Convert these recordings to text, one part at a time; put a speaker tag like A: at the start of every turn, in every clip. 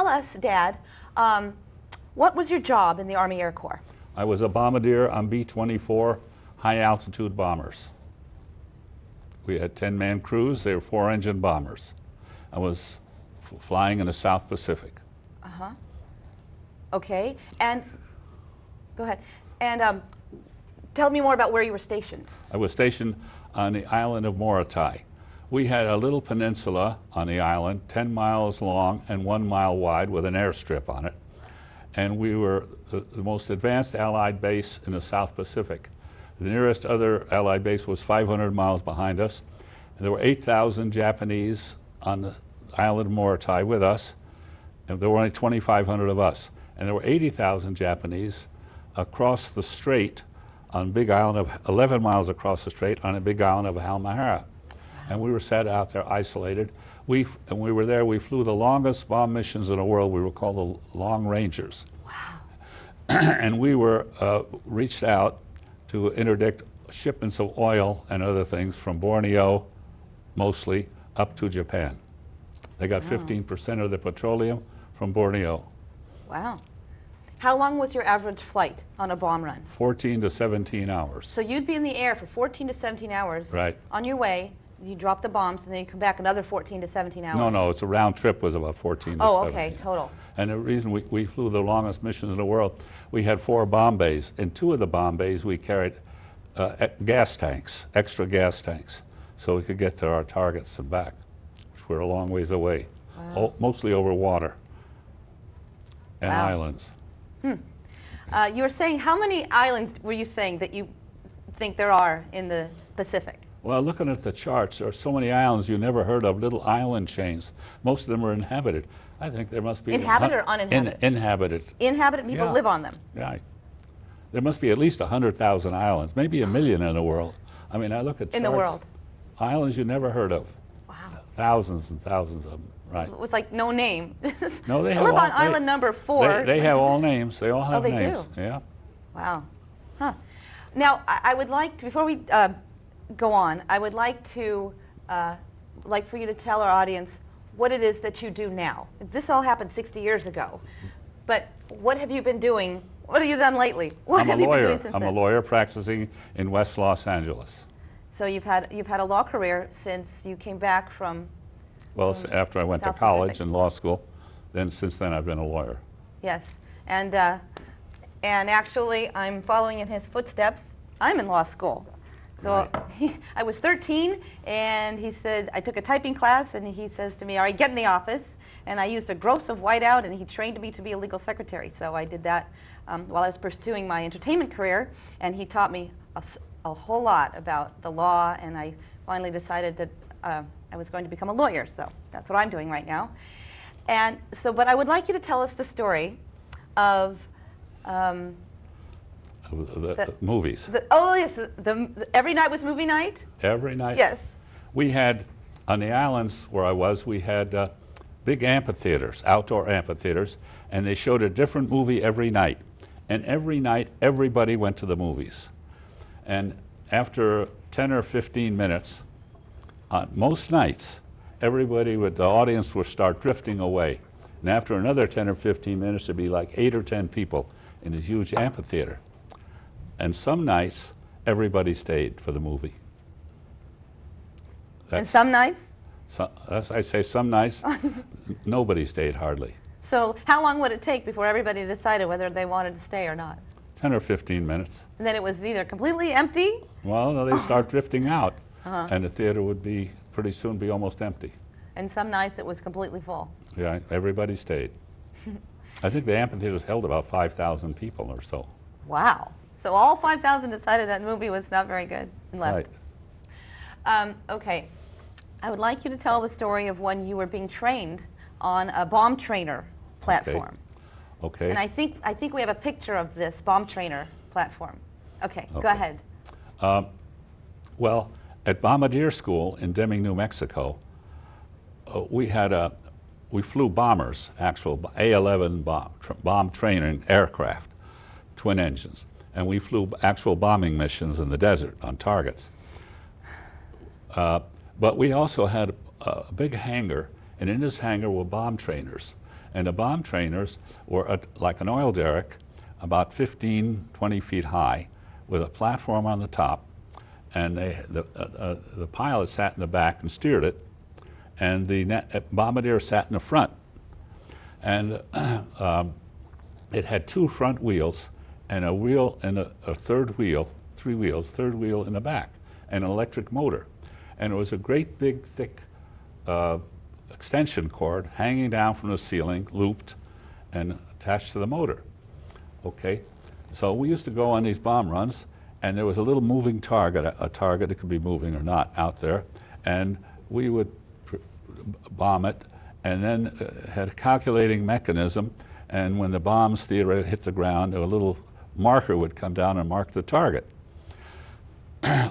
A: tell us, Dad, what was your job in the Army Air Corps?
B: I was a bombardier on B-24 high-altitude bombers. We had 10-man crews. They were 4-engine bombers. I was flying in the South Pacific.
A: Uh-huh. Okay, and go ahead. And tell me more about where you were stationed.
B: I was stationed on the island of Morotai. We had a little peninsula on the island, 10 miles long and 1 mile wide with an airstrip on it. And we were the most advanced Allied base in the South Pacific. The nearest other Allied base was 500 miles behind us. And there were 8,000 Japanese on the island of Morotai with us, and there were only 2,500 of us. And there were 80,000 Japanese across the strait on Big Island of 11 miles across the strait on a big island of Halmahera. And we were set out there isolated. And we were there, we flew the longest bomb missions in the world. We were called the Long Rangers.
A: Wow.
B: And we were reached out to interdict shipments of oil and other things from Borneo, mostly, up to Japan. They got 15% of the petroleum from Borneo.
A: Wow. How long was your average flight on a bomb run?
B: 14 to 17 hours.
A: So you'd be in the air for 14 to 17 hours.
B: Right.
A: On your way, you drop the bombs, and then you come back another 14 to 17 hours.
B: No, it's a round trip was about 14 to 17.
A: Oh, okay, total.
B: And the reason we flew the longest missions in the world, we had 4 bomb bays. In 2 of the bomb bays, we carried gas tanks, extra gas tanks, so we could get to our targets and back, which were a long ways away, mostly over water and islands.
A: You were saying, how many islands were you saying that you think there are in the Pacific?
B: Well, looking at the charts, there are so many islands you never heard of, little island chains. Most of them are inhabited. I think there must be...
A: Inhabited or uninhabited?
B: Inhabited.
A: Inhabited, people live on them.
B: Right. There must be at least 100,000 islands, maybe 1 million in the world. I mean, I look at charts.
A: In the world?
B: Islands you never heard of.
A: Wow.
B: Thousands and thousands of them, right.
A: With like no name.
B: No, they
A: I
B: have
A: live
B: all,
A: on island number 4.
B: They have all names. They all have
A: they
B: names.
A: do?
B: Yeah.
A: Wow. Huh. Now, I would like to, before we go on, I would like to, like for you to tell our audience what it is that you do now. This all happened 60 years ago, but what have you been doing? What have you done lately? What
B: I'm a
A: have you been
B: lawyer.
A: doing since
B: I'm a
A: then?
B: lawyer practicing in West Los Angeles.
A: So you've had a law career since you came back from...
B: Well, after I went to
A: South
B: college
A: Pacific.
B: and law school, then since then I've been a lawyer.
A: Yes, and actually I'm following in his footsteps. I'm in law school. So I was 13, and he said, I took a typing class, and he says to me, all right, get in the office. And I used a gross of whiteout, and he trained me to be a legal secretary. So I did that while I was pursuing my entertainment career, and he taught me a whole lot about the law, and I finally decided that I was going to become a lawyer. So that's what I'm doing right now. And so, but I would like you to tell us the story of
B: The movies.
A: Oh, yes, the every night was movie night?
B: Every night?
A: Yes.
B: We had, on the islands where I was, we had big amphitheaters, outdoor amphitheaters, and they showed a different movie every night. And every night, everybody went to the movies. And after 10 or 15 minutes, most nights, the audience would start drifting away. And after another 10 or 15 minutes, there'd be like 8 or 10 people in this huge amphitheater. And some nights, everybody stayed for the movie.
A: And some nights?
B: As I say, some nights, nobody stayed hardly.
A: So how long would it take before everybody decided whether they wanted to stay or not?
B: 10 or 15 minutes.
A: And then it was either completely empty?
B: Well, no, they start drifting out, and the theater would pretty soon be almost empty.
A: And some nights it was completely full?
B: Yeah, everybody stayed. I think the amphitheaters held about 5,000 people or so.
A: Wow. So all 5,000 decided that movie was not very good and left.
B: Right.
A: Okay. I would like you to tell the story of when you were being trained on a bomb trainer platform.
B: Okay.
A: And I think we have a picture of this bomb trainer platform. Okay, go ahead.
B: Well, at Bombardier School in Deming, New Mexico, we flew bombers, actual A-11 bomb training aircraft, twin engines. And we flew actual bombing missions in the desert on targets. But we also had a big hangar, and in this hangar were bomb trainers. And the bomb trainers were like an oil derrick, about 15, 20 feet high, with a platform on the top. And the pilot sat in the back and steered it, and the bombardier sat in the front. And it had 2 front wheels and a wheel and a third wheel, 3 wheels, third wheel in the back, and an electric motor. And it was a great big thick extension cord hanging down from the ceiling, looped and attached to the motor. Okay, so we used to go on these bomb runs, and there was a little moving target, a target that could be moving or not out there, and we would bomb it, and then had a calculating mechanism, and when the bombs theoretically hit the ground, a little marker would come down and mark the target.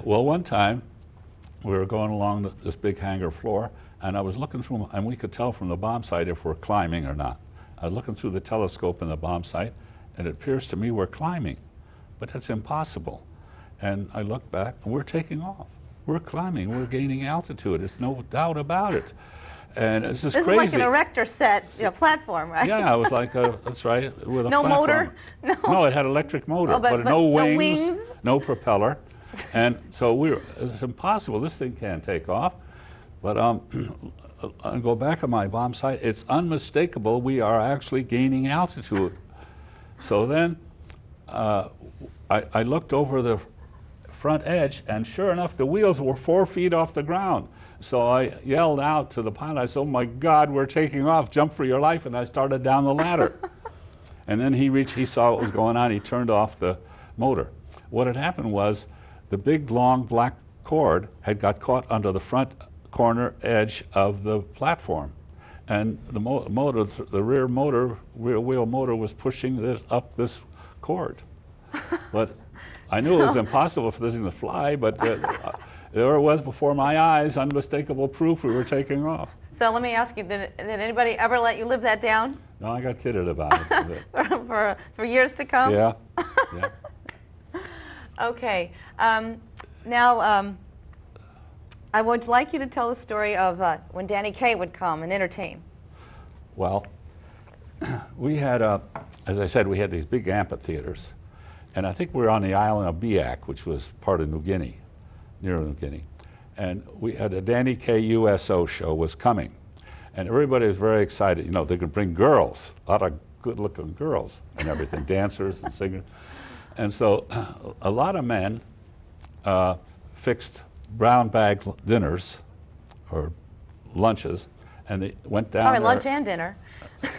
B: Well, one time we were going along this big hangar floor, and I was looking through, and we could tell from the bomb site if we're climbing or not. I was looking through the telescope in the bomb site, and it appears to me we're climbing, but that's impossible. And I look back, and we're taking off. We're climbing, we're gaining altitude. There's no doubt about it. And it's just crazy.
A: This is like an erector set, platform, right?
B: Yeah, it was like that's right, with a
A: no
B: platform.
A: motor?
B: No, it had electric motor,
A: Oh,
B: but no wings,
A: no wings,
B: no propeller. And so it's impossible. This thing can't take off. But I'll go back on my bomb site. It's unmistakable we are actually gaining altitude. So then I looked over the front edge, and sure enough, the wheels were 4 feet off the ground. So I yelled out to the pilot, I said, "Oh my God, we're taking off, jump for your life," and I started down the ladder. And then he saw what was going on, he turned off the motor. What had happened was the big long black cord had got caught under the front corner edge of the platform. And the motor, the rear wheel motor was pushing this up this cord. But I knew it was impossible for this thing to fly, but there it was before my eyes, unmistakable proof we were taking off.
A: So let me ask you, did anybody ever let you live that down?
B: No, I got kidded about it.
A: for years to come?
B: Yeah. Yeah.
A: Okay. Now, I would like you to tell the story of when Danny Kaye would come and entertain.
B: Well, we had, as I said, we had these big amphitheaters. And I think we were on the island of Biak, which was part of New Guinea, near New Guinea. And we had a Danny Kaye USO show was coming. And everybody was very excited. You know, they could bring girls, a lot of good-looking girls and everything, dancers and singers. And so a lot of men fixed brown bag dinners or lunches, and they went down
A: All right,
B: there.
A: lunch and dinner.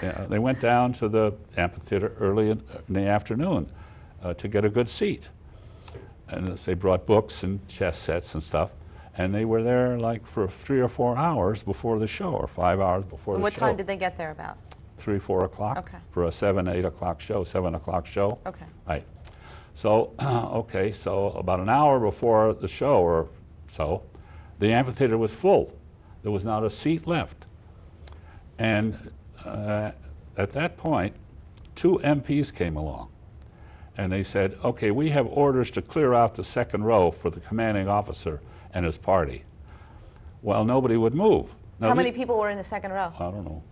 B: Yeah, they went down to the amphitheater early in the afternoon to get a good seat. And they brought books and chess sets and stuff, and they were there like for 3 or 4 hours before the show, or 5 hours before the show.
A: What time did they get there about?
B: 3, 4 o'clock.
A: Okay.
B: For a 7, 8 o'clock show, 7 o'clock show.
A: Okay.
B: Right. So, okay, so about an hour before the show or so, the amphitheater was full. There was not a seat left. And at that point, 2 MPs came along. And they said, okay, we have orders to clear out the second row for the commanding officer and his party. Well, nobody would move. Now,
A: How many people were in the second row?
B: I don't know,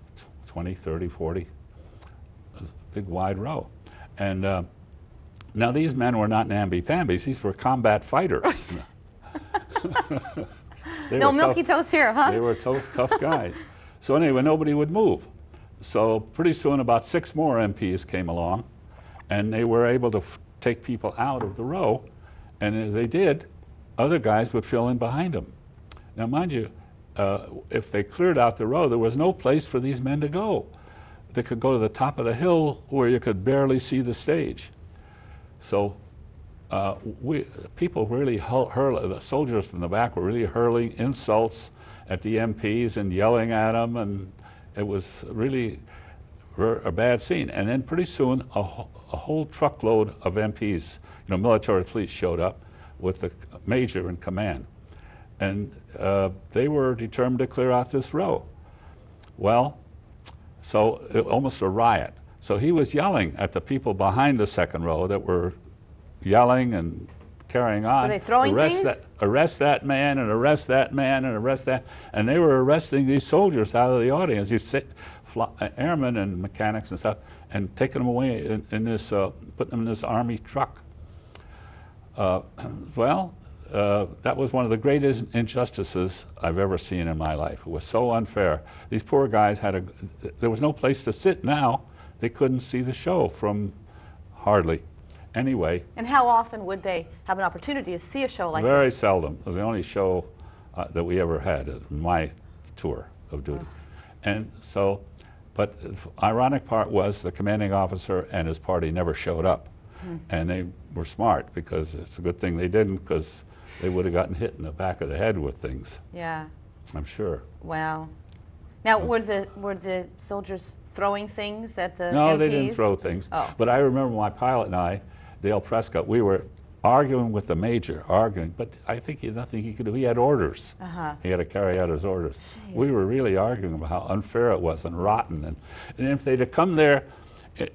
B: 20, 30, 40. A big wide row. And now these men were not namby-pambies, these were combat fighters.
A: No milky toast here, huh?
B: They were tough guys. So anyway, nobody would move. So pretty soon about 6 more MPs came along, and they were able to take people out of the row, and as they did, other guys would fill in behind them. Now mind you, if they cleared out the row, there was no place for these men to go. They could go to the top of the hill where you could barely see the stage. So people really the soldiers in the back were really hurling insults at the MPs and yelling at them, and it was really a bad scene. And then pretty soon a whole truckload of MPs, military police showed up with the major in command. And they were determined to clear out this row. Well, so almost a riot. So he was yelling at the people behind the second row that were yelling and carrying on.
A: Were they throwing things?
B: Arrest that man, and arrest that man, and arrest that. And they were arresting these soldiers out of the audience, these airmen and mechanics and stuff, and taking them away in this, putting them in this Army truck. That was one of the greatest injustices I've ever seen in my life. It was so unfair. These poor guys there was no place to sit now. They couldn't see the show from hardly. Anyway.
A: And how often would they have an opportunity to see a show like
B: Very
A: this?
B: seldom. It was the only show that we ever had in my tour of duty. And so, but the ironic part was the commanding officer and his party never showed up. And they were smart, because it's a good thing they didn't, because they would have gotten hit in the back of the head with things.
A: Yeah.
B: I'm sure.
A: Wow. Now, were the soldiers throwing things at the
B: No,
A: MPs?
B: they didn't throw things.
A: Oh.
B: But I remember my pilot and I, Dale Prescott, we were arguing with the major, but I think nothing he could do. He had orders. He had to carry out his orders.
A: Jeez.
B: We were really arguing about how unfair it was and rotten. And if they'd have come there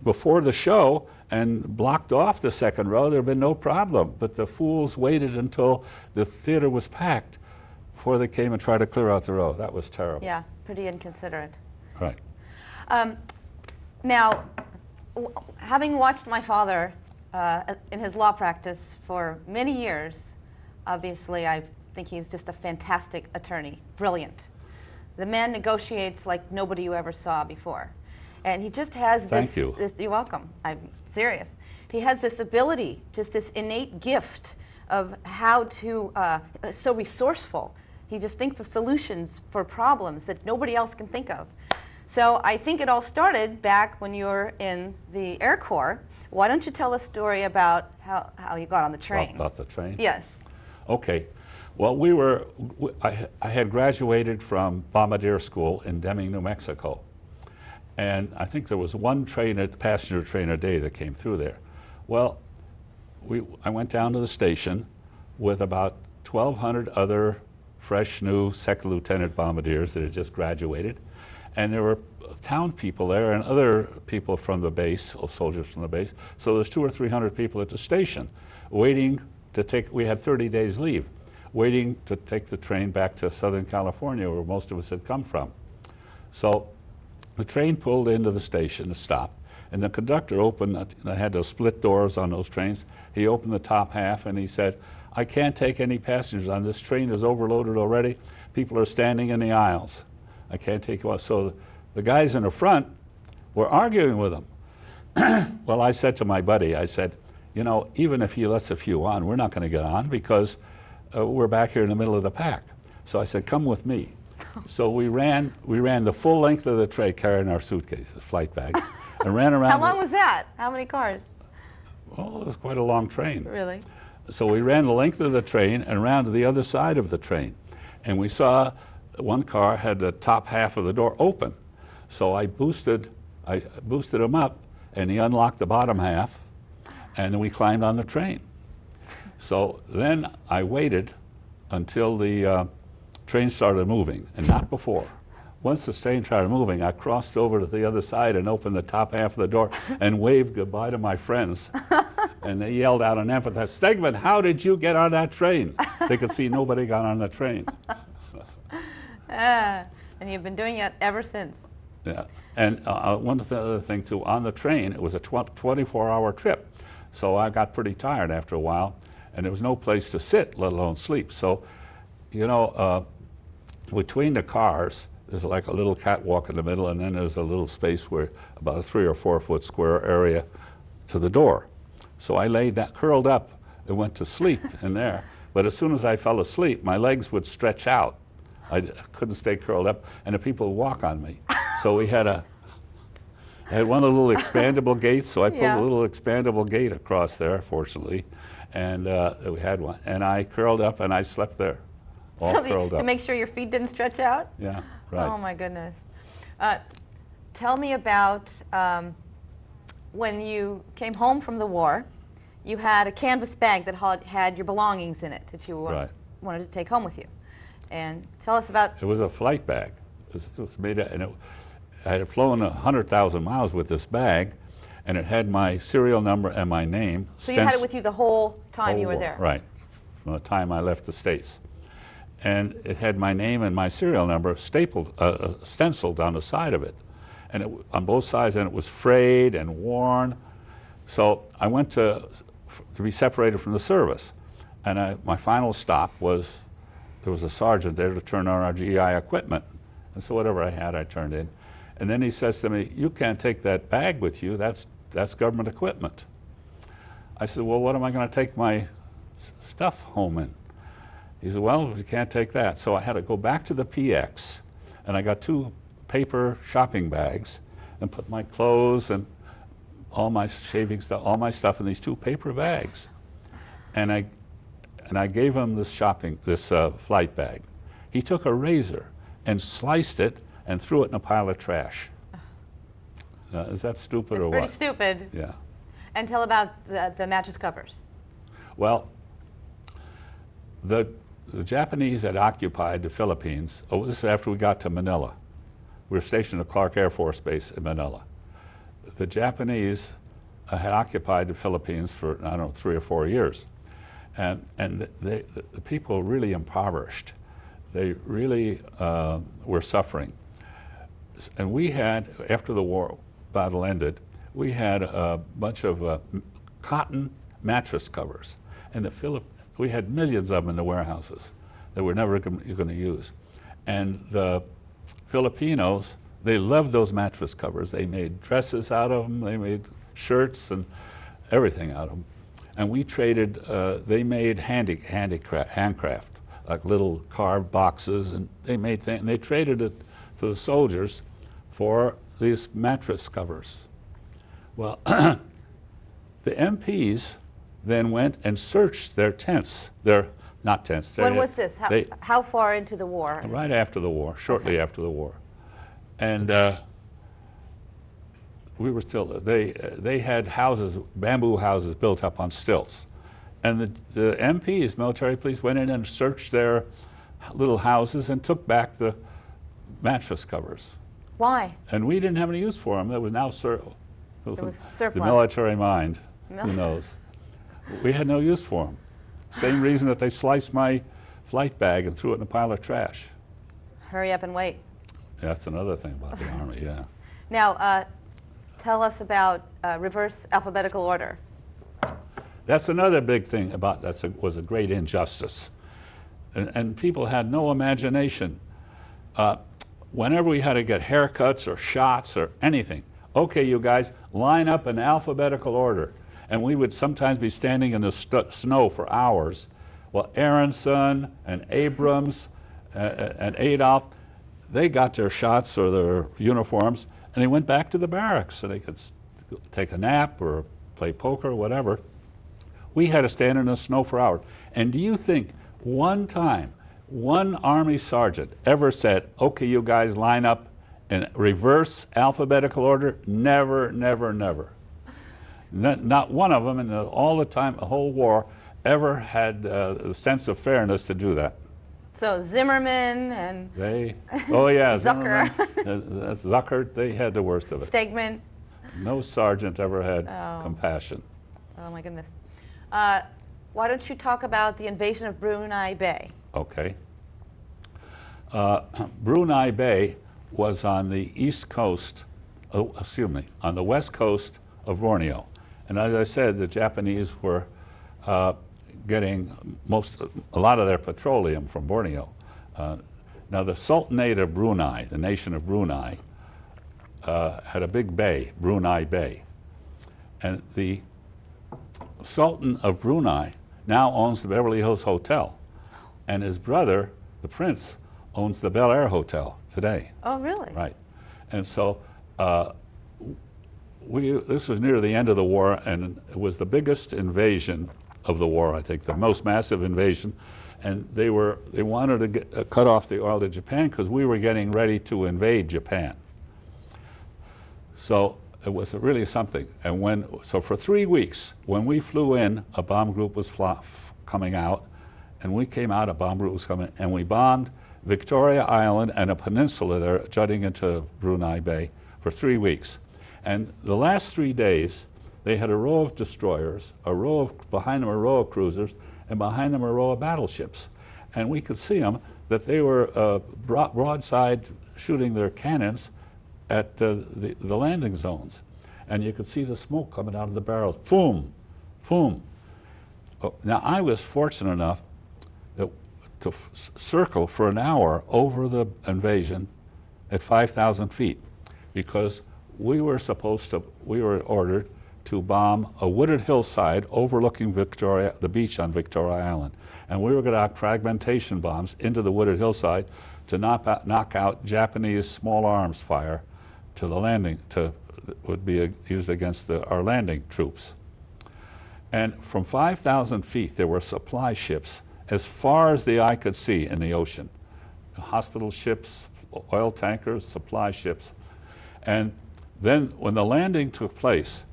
B: before the show and blocked off the second row, there'd been no problem. But the fools waited until the theater was packed before they came and tried to clear out the row. That was terrible.
A: Yeah, pretty inconsiderate.
B: Right.
A: Now, having watched my father in his law practice for many years, obviously I think he's just a fantastic attorney, brilliant. The man negotiates like nobody you ever saw before. And he just has this...
B: Thank you.
A: You're welcome. I'm serious. He has this ability, just this innate gift of how to, so resourceful. He just thinks of solutions for problems that nobody else can think of. So I think it all started back when you were in the Air Corps. Why don't you tell a story about how you got on the train?
B: About the train?
A: Yes.
B: Okay. Well, I had graduated from bombardier school in Deming, New Mexico. And I think there was one passenger train a day that came through there. Well, I went down to the station with about 1,200 other fresh, new second lieutenant bombardiers that had just graduated. And there were town people there and other people from the base, or soldiers from the base. So there's 200 or 300 people at the station waiting to we had 30 days leave, waiting to take the train back to Southern California, where most of us had come from. So the train pulled into the station to stop, and the conductor they had those split doors on those trains. He opened the top half and he said, "I can't take any passengers on this train, is overloaded already. People are standing in the aisles. I can't take you out." So the guys in the front were arguing with him. Well, I said to my buddy, I said, you know, even if he lets a few on, we're not going to get on, because we're back here in the middle of the pack. So I said, come with me. So we ran the full length of the train, carrying our suitcases, flight bags, and ran around.
A: How long was that? How many cars?
B: Well, it was quite a long train.
A: Really?
B: So we ran the length of the train and ran to the other side of the train. And we saw one car had the top half of the door open. So I boosted him up, and he unlocked the bottom half, and then we climbed on the train. So then I waited until the train started moving, and not before. Once the train started moving, I crossed over to the other side and opened the top half of the door and waved goodbye to my friends. And they yelled out in emphasis, "Stegman, how did you get on that train?" They could see nobody got on the train.
A: And you've been doing it ever since.
B: Yeah, and one other thing too, on the train, it was a 24-hour trip. So I got pretty tired after a while, and there was no place to sit, let alone sleep. So, you know, between the cars, there's like a little catwalk in the middle, and then there's a little space where about a 3 or 4 foot square area to the door. So I laid down, curled up, and went to sleep in there. But as soon as I fell asleep, my legs would stretch out. I couldn't stay curled up, and the people would walk on me. So I had one of the little expandable gates, so I put a little expandable gate across there, fortunately, and we had one. And I curled up, and I slept there, all curled up.
A: To make sure your feet didn't stretch out?
B: Yeah, right.
A: Oh, my goodness. Tell me about when you came home from the war, you had a canvas bag that had your belongings in it that you wanted to take home with you. And tell us about...
B: It was a flight bag. It was made, and I had flown 100,000 miles with this bag, and it had my serial number and my name.
A: So you had it with you the whole time you were there?
B: Right, from the time I left the States. And it had my name and my serial number stapled, stenciled on the side of it. and on both sides, and it was frayed and worn. So I went to be separated from the service. And my final stop was, there was a sergeant there to turn on our GI equipment. And so whatever I had, I turned in. And then he says to me, "You can't take that bag with you, that's government equipment." I said, "Well, what am I going to take my stuff home in?" He said, "Well, you can't take that." So I had to go back to the PX, and I got 2 paper shopping bags and put my clothes and all my shaving stuff, all my stuff in these 2 paper bags. And I gave him this flight bag. He took a razor and sliced it and threw it in a pile of trash. Is that stupid or what?
A: Pretty stupid.
B: Yeah.
A: And tell about the mattress covers.
B: Well, the Japanese had occupied the Philippines. Oh, this is after we got to Manila. We were stationed at Clark Air Force Base in Manila. The Japanese had occupied the Philippines for, I don't know, 3 or 4 years. And the people were really impoverished. They really were suffering. And we had, after the war battle ended, we had a bunch of cotton mattress covers. And we had millions of them in the warehouses that we're never going to use. And the Filipinos, they loved those mattress covers. They made dresses out of them. They made shirts and everything out of them. And we traded, they made handcraft, like little carved boxes, and they made things, and they traded it to the soldiers for these mattress covers. Well, the MPs then went and searched their tents, not tents.
A: When was this? How far into the war?
B: Right after the war, shortly after the war. And we were still, they had houses, bamboo houses built up on stilts. And the MPs, military police, went in and searched their little houses and took back the mattress covers.
A: Why?
B: And we didn't have any use for them. That was now
A: surplus.
B: The military mind, who knows. We had no use for them. Same reason that they sliced my flight bag and threw it in a pile of trash.
A: Hurry up and wait.
B: That's another thing about the Army, yeah.
A: Now, tell us about reverse alphabetical order.
B: That's another big thing about was a great injustice. And people had no imagination. Whenever we had to get haircuts or shots or anything, okay, you guys, line up in alphabetical order. And we would sometimes be standing in the snow for hours. Well, Aronson and Abrams and Adolf, they got their shots or their uniforms, and they went back to the barracks so they could take a nap or play poker or whatever. We had to stand in the snow for hours. And do you think one time, one Army sergeant ever said, okay, you guys line up in reverse alphabetical order? Never, never, never. Not one of them in all the time, the whole war, ever had the sense of fairness to do that.
A: So Zimmerman and
B: oh yeah,
A: Zucker.
B: Zucker, they had the worst of it.
A: Stegman.
B: No sergeant ever had compassion.
A: Oh my goodness. Why don't you talk about the invasion of Brunei Bay?
B: Okay. Brunei Bay was on the east coast, on the west coast of Borneo. And as I said, the Japanese were getting a lot of their petroleum from Borneo. Now the Sultanate of Brunei, the nation of Brunei, had a big bay, Brunei Bay. And the Sultan of Brunei now owns the Beverly Hills Hotel. And his brother, the prince, owns the Bel Air Hotel today.
A: Oh, really?
B: Right. And so this was near the end of the war, and it was the biggest invasion of the war, I think, the most massive invasion. And they wanted to cut off the oil to Japan because we were getting ready to invade Japan. So it was really something. And so for 3 weeks, when we flew in, a bomb group was coming out, and we came out, a bomb group was coming, and we bombed Victoria Island and a peninsula there jutting into Brunei Bay for 3 weeks. And the last 3 days, they had a row of destroyers, behind them a row of cruisers, and behind them a row of battleships. And we could see them, that they were broadside shooting their cannons at the landing zones. And you could see the smoke coming out of the barrels. Boom, boom. Oh, now, I was fortunate enough to circle for an hour over the invasion at 5,000 feet, because we were ordered to bomb a wooded hillside overlooking the beach on Victoria Island. And we were going to have fragmentation bombs into the wooded hillside to knock out Japanese small arms fire to the landing, would be used against our landing troops. And from 5,000 feet, there were supply ships as far as the eye could see in the ocean. Hospital ships, oil tankers, supply ships. And then when the landing took place,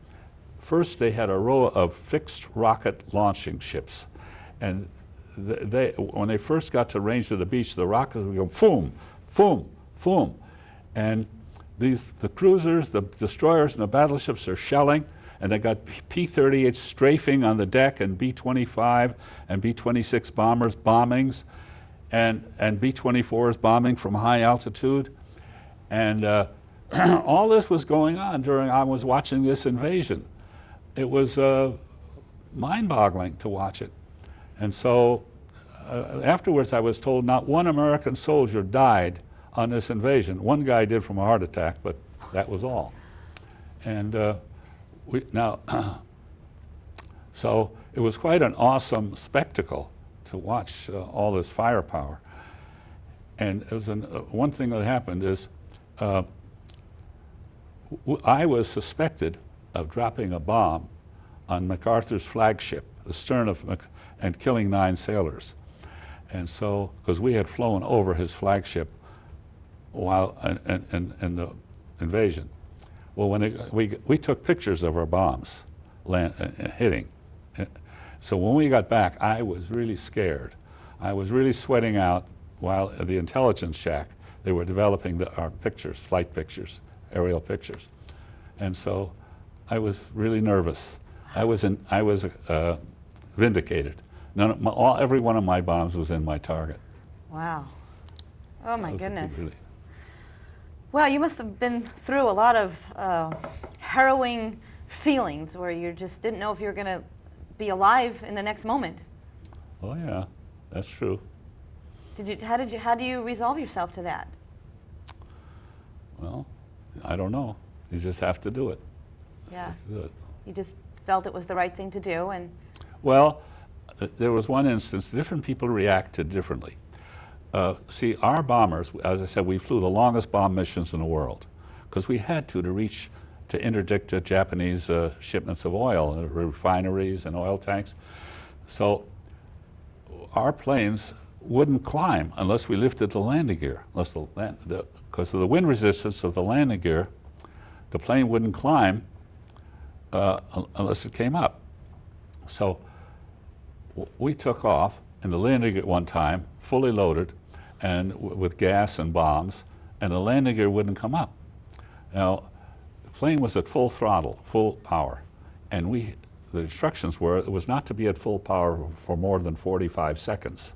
B: first they had a row of fixed rocket launching ships. And when they first got to range of the beach, the rockets would go boom, boom, boom. And the cruisers, the destroyers, and the battleships are shelling, and they got P-38 strafing on the deck, and B-25 and B-26 bombers bombings, and B-24s bombing from high altitude. And all this was going on during I was watching this invasion. It was mind-boggling to watch it. And so afterwards I was told not one American soldier died on this invasion. One guy did from a heart attack, but that was all. And so it was quite an awesome spectacle to watch all this firepower. And it was one thing that happened is I was suspected of dropping a bomb on MacArthur's flagship, the stern of and killing 9 sailors. And so, because we had flown over his flagship while in the invasion. Well, when we took pictures of our bombs hitting. So when we got back, I was really scared. I was really sweating out while at the intelligence shack they were developing our pictures, flight pictures, aerial pictures. And so I was really nervous. I was vindicated. Every one of my bombs was in my target.
A: Wow. Oh my goodness. Well, you must have been through a lot of harrowing feelings where you just didn't know if you were going to be alive in the next moment.
B: Oh yeah, that's true.
A: How do you resolve yourself to that?
B: Well, I don't know. You just have to do it.
A: Yeah. You just felt it was the right thing to do, and.
B: Well, there was one instance. Different people reacted differently. See, our bombers, as I said, we flew the longest bomb missions in the world because we had to interdict Japanese shipments of oil, refineries and oil tanks. So our planes wouldn't climb unless we lifted the landing gear. Because of the wind resistance of the landing gear, the plane wouldn't climb unless it came up. So we took off in the landing gear one time, fully loaded, and with gas and bombs, and the landing gear wouldn't come up. Now, the plane was at full throttle, full power, and the instructions were it was not to be at full power for more than 45 seconds.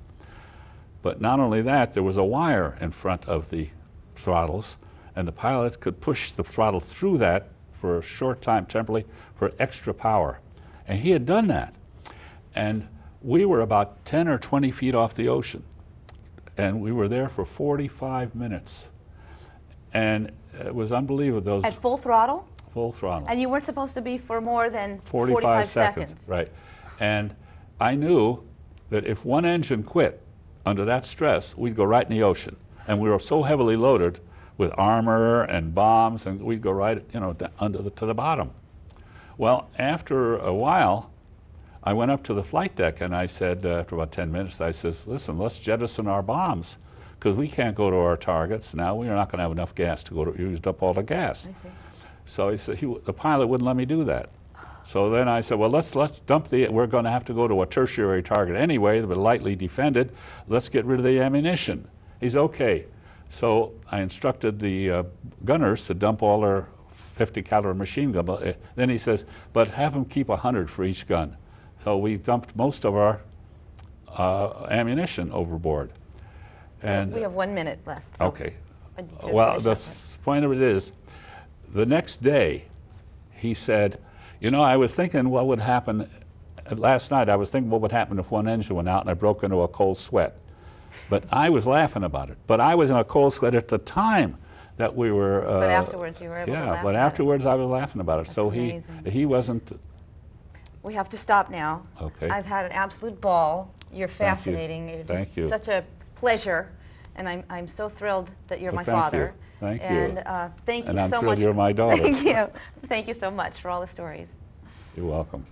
B: But not only that, there was a wire in front of the throttles, and the pilot could push the throttle through that for a short time temporarily for extra power. And he had done that. And we were about 10 or 20 feet off the ocean. And we were there for 45 minutes. And it was unbelievable.
A: At full throttle?
B: Full throttle.
A: And you weren't supposed to be for more than
B: 45 seconds. Right. And I knew that if one engine quit under that stress, we'd go right in the ocean. And we were so heavily loaded with armor and bombs, and we'd go right, to the bottom. Well, after a while, I went up to the flight deck and I said, after about 10 minutes, I said, listen, let's jettison our bombs because we can't go to our targets now. We're not going to have enough gas to go to, used up all the gas.
A: I see.
B: So he said, the pilot wouldn't let me do that. So then I said, well, let's dump we're going to have to go to a tertiary target anyway, but lightly defended. Let's get rid of the ammunition. He's okay. So I instructed the gunners to dump all their 50 caliber machine gun. Then he says, but have them keep 100 for each gun. So we dumped most of our ammunition overboard.
A: And we have 1 minute left. So.
B: Okay.
A: Did you
B: Well,
A: finish
B: the
A: up?
B: point of it is, the next day, he said, you know, I was thinking what would happen, last night I was thinking what would happen if one engine went out and I broke into a cold sweat. But I was laughing about it. But I was in a cold sweat at the time that we were...
A: But afterwards you were able to laugh
B: Yeah, but
A: about it.
B: afterwards I was laughing about it.
A: That's
B: So
A: amazing.
B: he wasn't...
A: We have to stop now.
B: Okay.
A: I've had an absolute ball. You're
B: you.
A: fascinating. You're just
B: Thank you.
A: such a pleasure, and I'm so thrilled that you're
B: Well,
A: my
B: thank
A: father.
B: you. Thank you.
A: And thank you
B: And I'm
A: so
B: thrilled
A: much.
B: you're my daughter.
A: Thank you. Thank you so much for all the stories.
B: You're welcome.